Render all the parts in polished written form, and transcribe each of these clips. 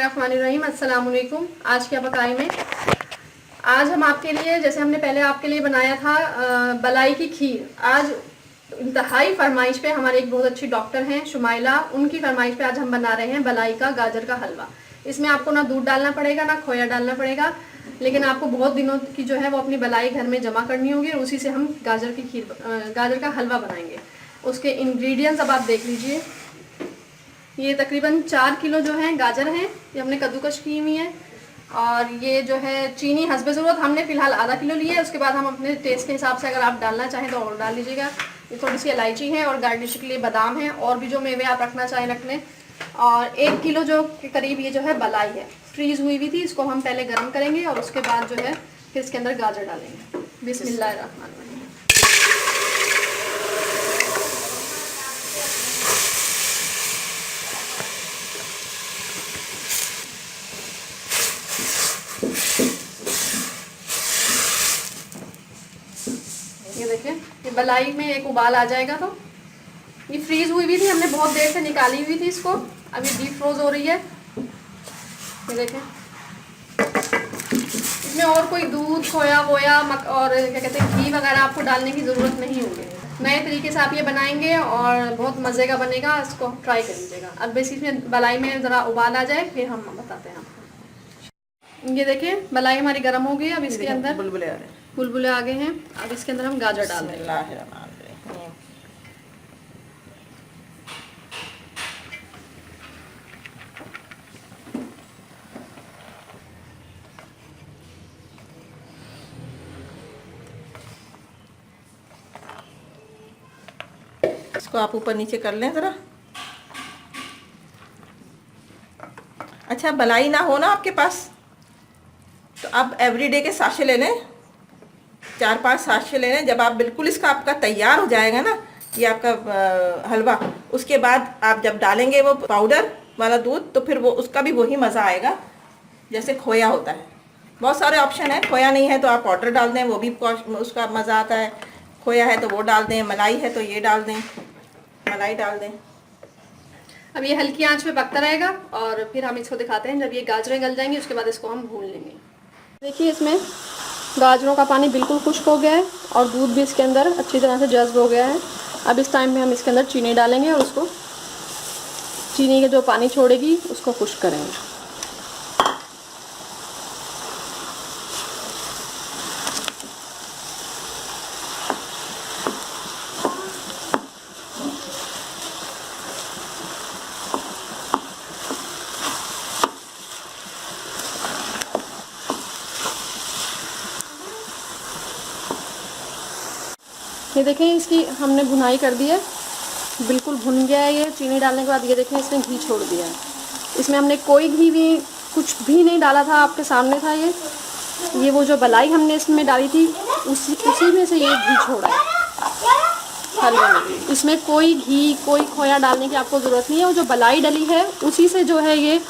बिस्मिल्लाहिर्रहमानिर्रहीम। अस्सलाम वालेकुम। आज क्या पकाई में, आज हम आपके लिए, जैसे हमने पहले आपके लिए बनाया था बलाई की खीर, आज इंतहाई फरमाइश पे हमारे एक बहुत अच्छी डॉक्टर हैं शुमाइला, उनकी फरमाइश पे आज हम बना रहे हैं बलाई का गाजर का हलवा। इसमें आपको ना दूध डालना पड़ेगा ना खोया डालना पड़ेगा, लेकिन आपको बहुत दिनों की जो है वो अपनी बलाई घर में जमा करनी होगी और उसी से हम गाजर का हलवा बनाएंगे। उसके इंग्रेडिएंट्स अब आप देख लीजिए। ये तकरीबन 4 किलो जो है गाजर हैं, ये हमने कद्दूकश की हुई है। और ये जो है चीनी हस्बे ज़रूरत हमने फ़िलहाल आधा किलो ली है। उसके बाद हम अपने टेस्ट के हिसाब से अगर आप डालना चाहें तो और डाल लीजिएगा। ये थोड़ी सी इलायची है और गार्निश के लिए बादाम है और भी जो मेवे आप रखना चाहें रख लें। और 1 किलो जो के करीब ये जो है बलाई है, फ्रीज़ हुई हुई थी, इसको हम पहले गर्म करेंगे और उसके बाद जो है फिर इसके अंदर गाजर डालेंगे। बिस्मिल्लाहिर्रहमानिर्रहीम। ये देखिए, ये बलाई में एक उबाल आ जाएगा तो ये फ्रीज हुई भी थी, हमने बहुत देर से निकाली हुई थी इसको, अभी डीप फ्रोज हो रही है। ये देखें, इसमें और कोई दूध खोया वोया और क्या कहते हैं घी वगैरह आपको डालने की ज़रूरत नहीं होगी। नए तरीके से आप ये बनाएंगे और बहुत मज़े का बनेगा, इसको ट्राई कर लीजिएगा। अब बस इसमें बलाई में ज़रा उबाल आ जाए फिर हम बताते हैं आपको। ये देखें, बलाई हमारी गर्म हो गई। अब इसके अंदर बुलबुले आ गए हैं। अब इसके अंदर हम गाजर डाल देंगे। इसको आप ऊपर नीचे कर लें ज़रा। अच्छा, बलाई ना हो ना आपके पास तो आप एवरीडे के साशे ले लें, 4-5 साशे ले लें। जब आप बिल्कुल इसका आपका तैयार हो जाएगा ना ये आपका हलवा, उसके बाद आप जब डालेंगे वो पाउडर वाला दूध तो फिर वो उसका भी वही मज़ा आएगा जैसे खोया होता है। बहुत सारे ऑप्शन है, खोया नहीं है तो आप पाउडर डाल दें, वो भी उसका मज़ा आता है। खोया है तो वो डाल दें, मलाई है तो ये डाल दें, मलाई डाल दें। अब ये हल्की आंच पे पकता रहेगा और फिर हम इसको दिखाते हैं। जब ये गाजरें गल जाएंगी उसके बाद इसको हम भून लेंगे। देखिए, इसमें गाजरों का पानी बिल्कुल खुश्क हो गया है और दूध भी इसके अंदर अच्छी तरह से जज्ब हो गया है। अब इस टाइम में हम इसके अंदर चीनी डालेंगे और उसको चीनी के जो पानी छोड़ेगी उसको खुश्क करेंगे। ये देखें, इसकी हमने भुनाई कर दी है, बिल्कुल भुन गया है ये चीनी डालने के बाद। ये देखें, इसने घी छोड़ दिया है। इसमें हमने कोई घी भी कुछ भी नहीं डाला था, आपके सामने था ये वो जो बलाई हमने इसमें डाली थी उसी में से ये घी छोड़ा है हलवे में। इसमें कोई घी कोई खोया डालने की आपको ज़रूरत नहीं है। वो जो बलाई डली है उसी से जो है ये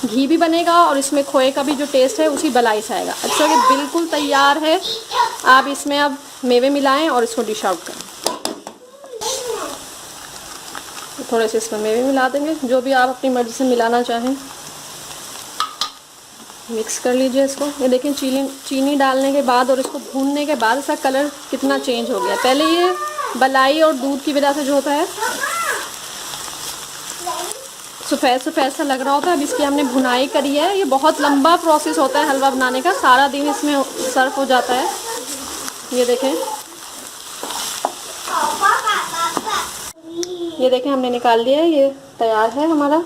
घी भी बनेगा और इसमें खोए का भी जो टेस्ट है उसी बलाई से आएगा। अच्छा, ये बिल्कुल तैयार है। आप इसमें अब मेवे मिलाएं और इसको डिश आउट करें। थोड़े से इसमें मेवे मिला देंगे, जो भी आप अपनी मर्ज़ी से मिलाना चाहें। मिक्स कर लीजिए इसको। ये देखें, चीनी डालने के बाद और इसको भूनने के बाद इसका कलर कितना चेंज हो गया। पहले ये बलाई और दूध की वजह से जो होता है सफ़ेद सफ़ेद सा लग रहा होता है। अब इसकी हमने भुनाई करी है। ये बहुत लंबा प्रोसेस होता है हलवा बनाने का, सारा दिन इसमें सर्फ हो जाता है। ये देखें, ये देखें, हमने निकाल लिया है। ये तैयार है हमारा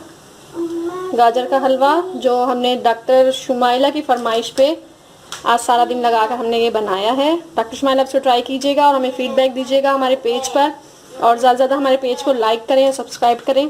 गाजर का हलवा, जो हमने डॉक्टर शुमाइला की फरमाइश पे आज सारा दिन लगा कर हमने ये बनाया है। डॉक्टर शुमाइला से ट्राई कीजिएगा और हमें फीडबैक दीजिएगा हमारे पेज पर। और ज़्यादा से ज़्यादा हमारे पेज को लाइक करें, सब्सक्राइब करें।